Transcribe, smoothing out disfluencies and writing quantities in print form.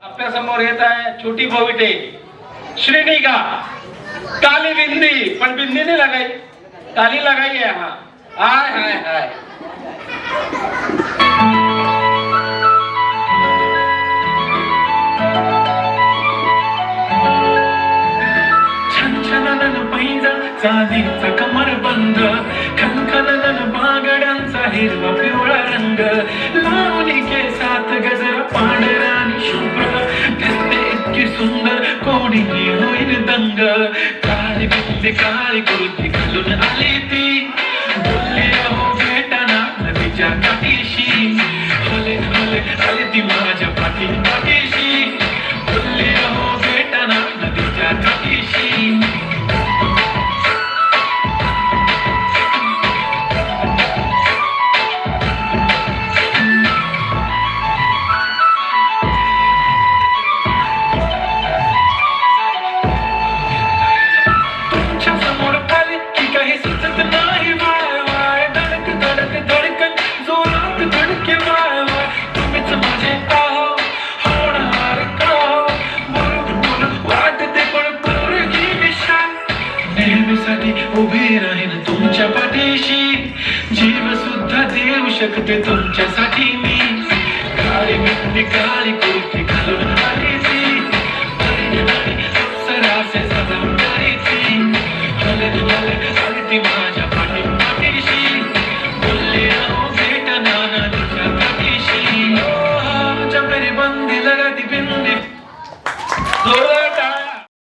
आपल्या समोर येत आहे छोटी भोविटे श्रीनिका काली बिंदी, पण बिंदी नहीं लगाई, काली लगाई है। हाँ हाय हाय हाय छनछनन पैजा चांदीचा कमरबंद, खनखनन बागड्यांचा हिरवा पिवळा रंग, लावणी केसात गजरा पांढरा आणि शुभ्र, दिसते इतकी सुंदर कोणीही होईल दंग। काळी बिंदी काळी कुर्ती घालून आली ती, बोलली अहो भेटाना नदीच्या काठीशी, हले हले आली ती माझ्या पाठीशी, बोलली अहो भेटाना नदीच्या काठीशी। नेहमीसाठी उभी राहीन तुमच्या पाठीशी, जीव सुद्धा देऊ शकते तुमच्यासाठी मी। काळी बिंदी काळी कुर्ती घालून आली ती, अप्सराचे सजावट करीती, हले हले आली ती